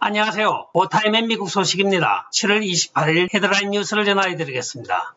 안녕하세요. 오타임의 미국 소식입니다. 7월 28일 헤드라인 뉴스를 전해드리겠습니다.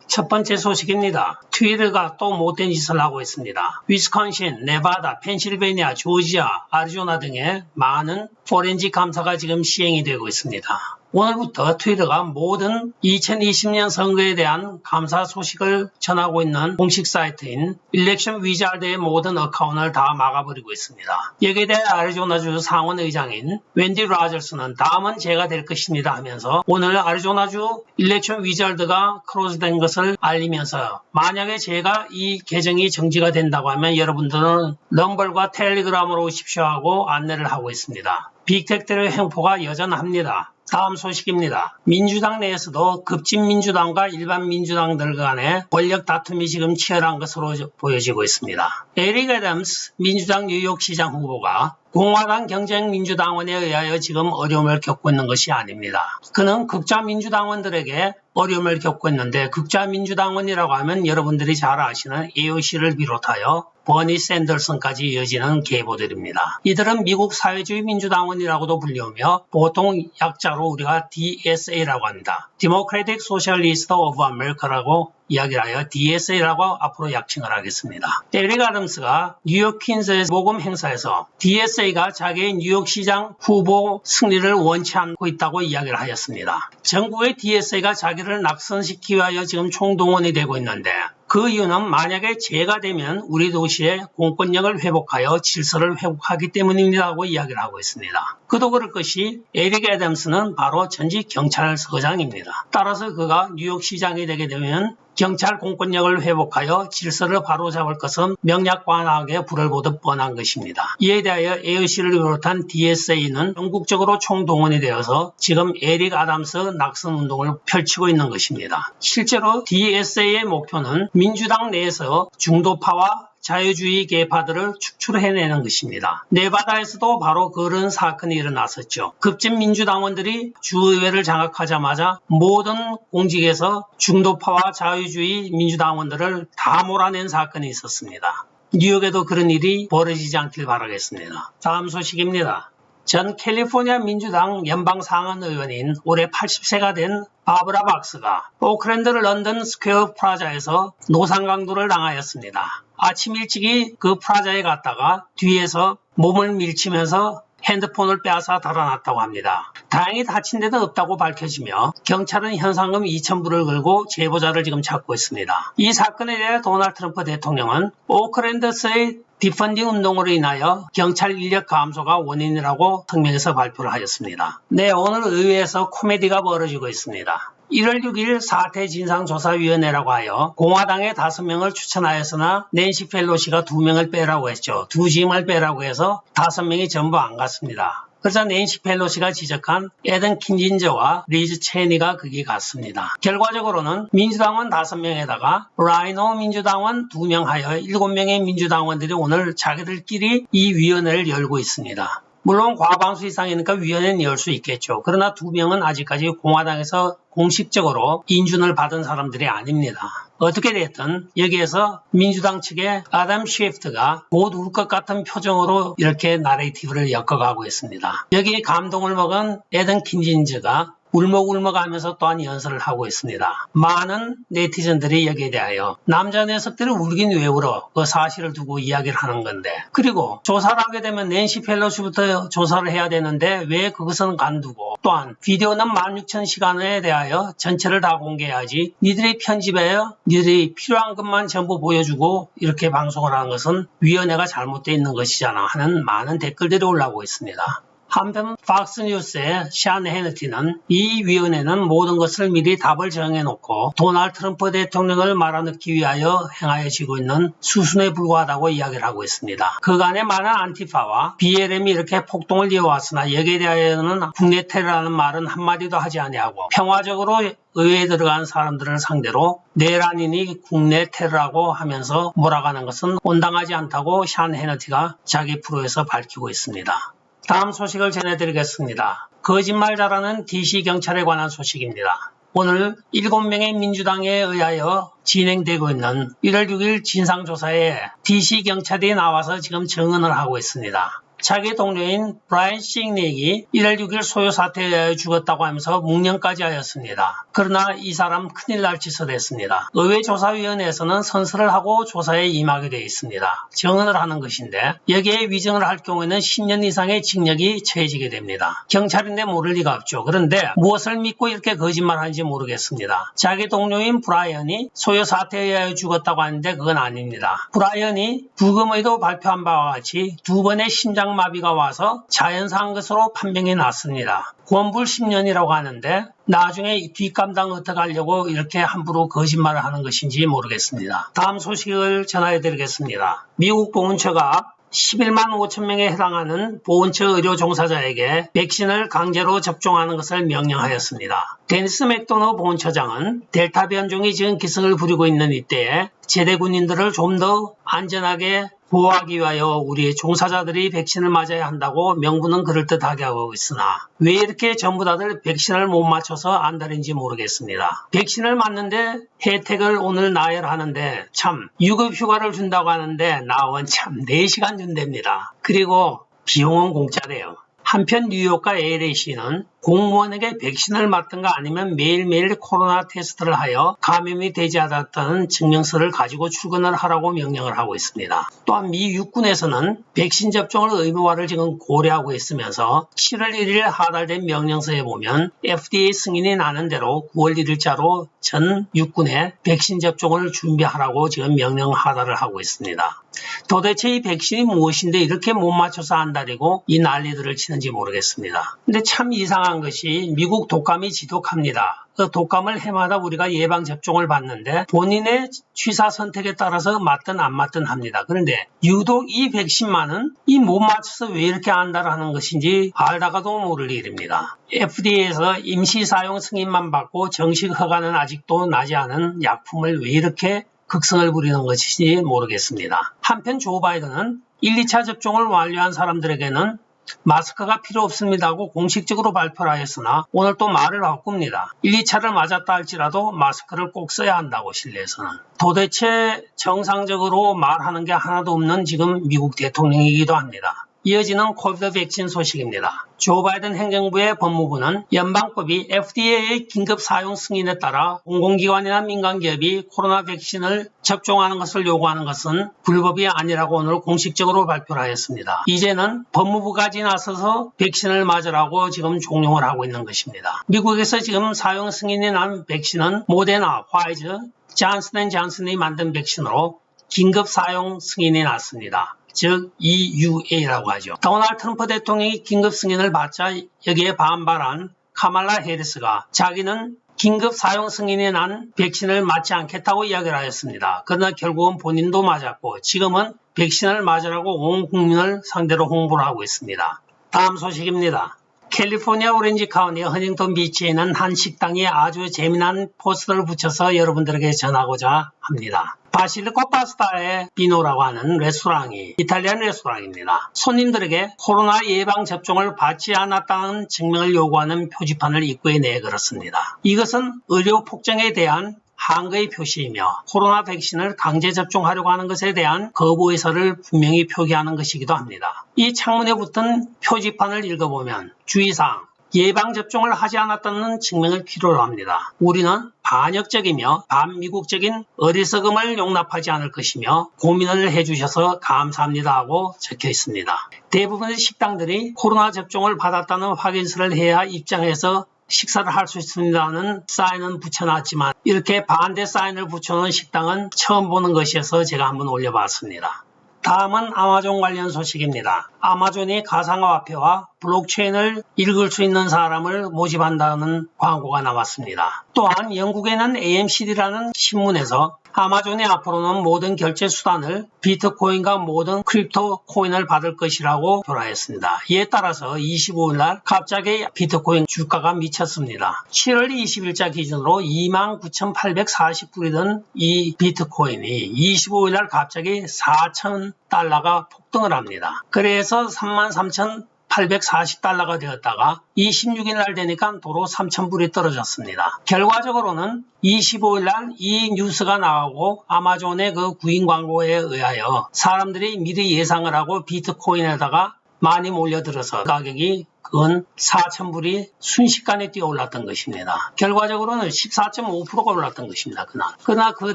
첫 번째 소식입니다. 트위터가 또 못된 짓을 하고 있습니다. 위스콘신, 네바다, 펜실베니아, 조지아, 아리조나 등의 많은 포렌식 감사가 지금 시행이 되고 있습니다. 오늘부터 트위터가 모든 2020년 선거에 대한 감사 소식을 전하고 있는 공식 사이트인 일렉션 위자드의 모든 어카운트를 다 막아버리고 있습니다. 여기에 대해 아리조나주 상원의장인 웬디 라저스는 다음은 제가 될 것입니다 하면서 오늘 아리조나주 일렉션 위자드가 클로즈된 것을 알리면서 만약에 제가 이 계정이 정지가 된다고 하면 여러분들은 럼블과 텔레그램으로 오십시오 하고 안내를 하고 있습니다. 빅텍들의 횡포가 여전합니다. 다음 소식입니다. 민주당 내에서도 급진민주당과 일반 민주당들 간의 권력 다툼이 지금 치열한 것으로 보여지고 있습니다. 에릭 애덤스 민주당 뉴욕시장 후보가 공화당 경쟁민주당원에 의하여 지금 어려움을 겪고 있는 것이 아닙니다. 그는 극좌민주당원들에게 어려움을 겪고 있는데 극좌민주당원이라고 하면 여러분들이 잘 아시는 AOC를 비롯하여 버니 샌더슨까지 이어지는 계보들입니다. 이들은 미국 사회주의 민주당원이라고도 불리우며 보통 약자로 우리가 DSA라고 합니다. Democratic Socialist of America라고 이야기를 하여 DSA라고 앞으로 약칭을 하겠습니다. 에릭 아담스가 뉴욕 퀸즈의 모금 행사에서 DSA가 자기의 뉴욕시장 후보 승리를 원치 않고 있다고 이야기를 하였습니다. 전국의 DSA가 자기를 낙선시키기 위하여 지금 총동원이 되고 있는데 그 이유는 만약에 제가 되면 우리 도시의 공권력을 회복하여 질서를 회복하기 때문이라고 이야기를 하고 있습니다. 그도 그럴 것이 에릭 애덤스는 바로 전직 경찰서장입니다. 따라서 그가 뉴욕시장이 되게 되면 경찰 공권력을 회복하여 질서를 바로잡을 것은 명약관학에 불을 보듯 뻔한 것입니다. 이에 대하여 AOC를 비롯한 DSA는 전국적으로 총동원이 되어서 지금 에릭 아담스 낙선 운동을 펼치고 있는 것입니다. 실제로 DSA의 목표는 민주당 내에서 중도파와 자유주의 계파들을 축출해내는 것입니다. 네바다에서도 바로 그런 사건이 일어났었죠. 급진 민주당원들이 주의회를 장악하자마자 모든 공직에서 중도파와 자유주의 민주당원들을 다 몰아낸 사건이 있었습니다. 뉴욕에도 그런 일이 벌어지지 않길 바라겠습니다. 다음 소식입니다. 전 캘리포니아 민주당 연방상원의원인 올해 80세가 된 바브라 박스가 오클랜드 런던 스퀘어 프라자에서 노상강도를 당하였습니다. 아침 일찍이 그 프라자에 갔다가 뒤에서 몸을 밀치면서 핸드폰을 빼앗아 달아났다고 합니다. 다행히 다친 데는 없다고 밝혀지며 경찰은 현상금 2,000불을 걸고 제보자를 지금 찾고 있습니다. 이 사건에 대해 도널드 트럼프 대통령은 오클랜드에서의 디펀딩 운동으로 인하여 경찰 인력 감소가 원인이라고 성명에서 발표를 하였습니다. 네, 오늘 의회에서 코미디가 벌어지고 있습니다. 1월 6일 사태진상조사위원회라고 하여 공화당의 5명을 추천하였으나 낸시 펠로시가 2명을 빼라고 했죠. 2짐을 빼라고 해서 5명이 전부 안 갔습니다. 그래서 낸시 펠로시가 지적한 에던 킨진저와 리즈 체니가 거기 갔습니다. 결과적으로는 민주당원 5명에다가 라이노 민주당원 2명 하여 7명의 민주당원들이 오늘 자기들끼리 이 위원회를 열고 있습니다. 물론 과반수 이상이니까 위원회는 열 수 있겠죠. 그러나 2명은 아직까지 공화당에서 공식적으로 인준을 받은 사람들이 아닙니다. 어떻게 됐든 여기에서 민주당 측의 아담 쉐프트가 곧 울 것 같은 표정으로 이렇게 나레이티브를 엮어가고 있습니다. 여기에 감동을 먹은 에던 킨진저가 울먹울먹하면서 또한 연설을 하고 있습니다. 많은 네티즌들이 여기에 대하여 남자 녀석들이 울긴 왜 울어? 그 사실을 두고 이야기를 하는 건데 그리고 조사를 하게 되면 낸시 펠로시부터 조사를 해야 되는데 왜 그것은 간두고 또한 비디오는 16,000시간에 대하여 전체를 다 공개해야지 니들이 편집해요? 니들이 필요한 것만 전부 보여주고 이렇게 방송을 하는 것은 위원회가 잘못되어 있는 것이잖아 하는 많은 댓글들이 올라오고 있습니다. 한편 팍스뉴스의 샤 해너티는 이 위원회는 모든 것을 미리 답을 정해놓고 도널드 트럼프 대통령을 말아넣기 위하여 행하여지고 있는 수순에 불과하다고 이야기를 하고 있습니다. 그간의 많은 안티파와 BLM이 이렇게 폭동을 이어왔으나 여기에 대하여는 국내 테러라는 말은 한마디도 하지 아니하고 평화적으로 의회에 들어간 사람들을 상대로 내란이니 국내 테러라고 하면서 몰아가는 것은 온당하지 않다고 샤 해너티가 자기 프로에서 밝히고 있습니다. 다음 소식을 전해드리겠습니다. 거짓말 잘하는 DC경찰에 관한 소식입니다. 오늘 7명의 민주당에 의하여 진행되고 있는 1월 6일 진상조사에 DC경찰이 나와서 지금 증언을 하고 있습니다. 자기 동료인 브라이언 싱닉이 1월 6일 소요 사태에 의하여 죽었다고 하면서 묵념까지 하였습니다. 그러나 이 사람 큰일 날 짓을 했습니다. 의회조사위원회에서는 선서를 하고 조사에 임하게 되어 있습니다. 증언을 하는 것인데 여기에 위증을 할 경우에는 10년 이상의 징역이 처해지게 됩니다. 경찰인데 모를 리가 없죠. 그런데 무엇을 믿고 이렇게 거짓말하는지 모르겠습니다. 자기 동료인 브라이언이 소요 사태에 의하여 죽었다고 하는데 그건 아닙니다. 브라이언이 부검의도 발표한 바와 같이 2번의 심장마비가 와서 자연사한 것으로 판명이 났습니다. 구원불 10년이라고 하는데 나중에 뒷감당 어떻게 하려고 이렇게 함부로 거짓말을 하는 것인지 모르겠습니다. 다음 소식을 전해드리겠습니다. 미국 보훈처가 11만 5천 명에 해당하는 보훈처 의료 종사자에게 백신을 강제로 접종하는 것을 명령하였습니다. 데니스 맥도너 보훈처장은 델타 변종이 지금 기승을 부리고 있는 이때에 제대 군인들을 좀 더 안전하게 보호하기 위하여 우리 종사자들이 백신을 맞아야 한다고 명분은 그럴듯하게 하고 있으나 왜 이렇게 전부 다들 백신을 못 맞춰서 안달인지 모르겠습니다. 백신을 맞는데 혜택을 오늘 나열하는데 참 유급 휴가를 준다고 하는데 나원 참 4시간 준답니다. 그리고 비용은 공짜래요. 한편 뉴욕과 LA시는 공무원에게 백신을 맞든가 아니면 매일매일 코로나 테스트를 하여 감염이 되지 않았다는 증명서를 가지고 출근을 하라고 명령을 하고 있습니다. 또한 미 육군에서는 백신 접종을 의무화를 지금 고려하고 있으면서 7월 1일 하달된 명령서에 보면 FDA 승인이 나는 대로 9월 1일자로 전 육군에 백신 접종을 준비하라고 지금 명령 하달을 하고 있습니다. 도대체 이 백신이 무엇인데 이렇게 못 맞춰서 안달이고 이 난리들을 치는지 모르겠습니다. 근데 참 이상한 것이 미국 독감이 지독합니다. 그 독감을 해마다 우리가 예방접종을 받는데 본인의 취사 선택에 따라서 맞든 안 맞든 합니다. 그런데 유독 이 백신만은 이 못 맞춰서 왜 이렇게 안달하는 것인지 알다가도 모를 일입니다. FDA에서 임시 사용 승인만 받고 정식 허가는 아직도 나지 않은 약품을 왜 이렇게 극성을 부리는 것인지 모르겠습니다. 한편 조 바이든은 1, 2차 접종을 완료한 사람들에게는 마스크가 필요 없습니다 하고 공식적으로 발표를 하였으나 오늘 또 말을 바꿉니다. 1, 2차를 맞았다 할지라도 마스크를 꼭 써야 한다고 실내에서는. 도대체 정상적으로 말하는 게 하나도 없는 지금 미국 대통령이기도 합니다. 이어지는 코비드 백신 소식입니다. 조 바이든 행정부의 법무부는 연방법이 FDA의 긴급 사용 승인에 따라 공공기관이나 민간기업이 코로나 백신을 접종하는 것을 요구하는 것은 불법이 아니라고 오늘 공식적으로 발표를 하였습니다. 이제는 법무부까지 나서서 백신을 맞으라고 지금 종용을 하고 있는 것입니다. 미국에서 지금 사용 승인이 난 백신은 모데나, 화이저, 잔슨앤잔슨이 만든 백신으로 긴급 사용 승인이 났습니다. 즉 EUA라고 하죠. 도널드 트럼프 대통령이 긴급 승인을 받자 여기에 반발한 카말라 해리스가 자기는 긴급 사용 승인이 난 백신을 맞지 않겠다고 이야기를 하였습니다. 그러나 결국은 본인도 맞았고 지금은 백신을 맞으라고 온 국민을 상대로 홍보를 하고 있습니다. 다음 소식입니다. 캘리포니아 오렌지 카운티 허닝턴 비치에 있는 한 식당에 아주 재미난 포스터를 붙여서 여러분들에게 전하고자 합니다. 바실리코 파스타의 비노라고 하는 레스토랑이 이탈리안 레스토랑입니다. 손님들에게 코로나 예방 접종을 받지 않았다는 증명을 요구하는 표지판을 입구에 내걸었습니다. 이것은 의료 폭정에 대한 항거의 표시이며 코로나 백신을 강제 접종하려고 하는 것에 대한 거부 의사를 분명히 표기하는 것이기도 합니다. 이 창문에 붙은 표지판을 읽어보면 주의사항, 예방접종을 하지 않았다는 증명을 필요로 합니다. 우리는 반역적이며 반미국적인 어리석음을 용납하지 않을 것이며 고민을 해주셔서 감사합니다 하고 적혀 있습니다. 대부분의 식당들이 코로나 접종을 받았다는 확인서를 해야 입장해서 식사를 할 수 있습니다는 사인은 붙여놨지만 이렇게 반대 사인을 붙여놓은 식당은 처음 보는 것이어서 제가 한번 올려봤습니다. 다음은 아마존 관련 소식입니다. 아마존이 가상화폐와 블록체인을 읽을 수 있는 사람을 모집한다는 광고가 나왔습니다. 또한 영국에는 AMC라는 신문에서 아마존이 앞으로는 모든 결제 수단을 비트코인과 모든 크립토 코인을 받을 것이라고 표현했습니다. 이에 따라서 25일날 갑자기 비트코인 주가가 미쳤습니다. 7월 20일자 기준으로 29,840불이던 이 비트코인이 25일날 갑자기 4,000달러가 폭등을 합니다. 그래서 33,840달러가 되었다가 26일 날 되니까 도로 3,000불이 떨어졌습니다. 결과적으로는 25일 날 이 뉴스가 나오고 아마존의 그 구인 광고에 의하여 사람들이 미리 예상을 하고 비트코인에다가 많이 몰려들어서 가격이 근 4,000불이 순식간에 뛰어올랐던 것입니다. 결과적으로는 14.5%가 올랐던 것입니다. 그러나 그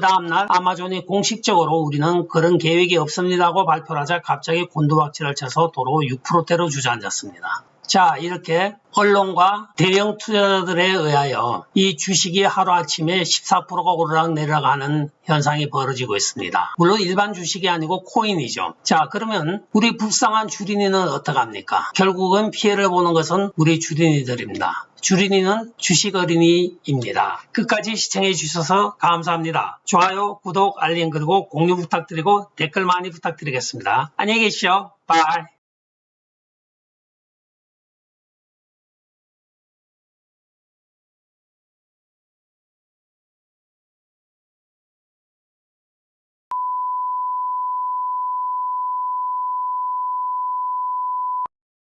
다음날 아마존이 공식적으로 우리는 그런 계획이 없습니다고 발표를 하자 갑자기 곤두박질을 쳐서 도로 6%대로 주저앉았습니다. 자, 이렇게 언론과 대형 투자자들에 의하여 이 주식이 하루아침에 14%가 오르락내리락 하는 현상이 벌어지고 있습니다. 물론 일반 주식이 아니고 코인이죠. 자, 그러면 우리 불쌍한 주린이는 어떡합니까? 결국은 피해를 보는 것은 우리 주린이들입니다. 주린이는 주식 어린이입니다. 끝까지 시청해 주셔서 감사합니다. 좋아요, 구독, 알림 그리고 공유 부탁드리고 댓글 많이 부탁드리겠습니다. 안녕히 계십시오. 바이.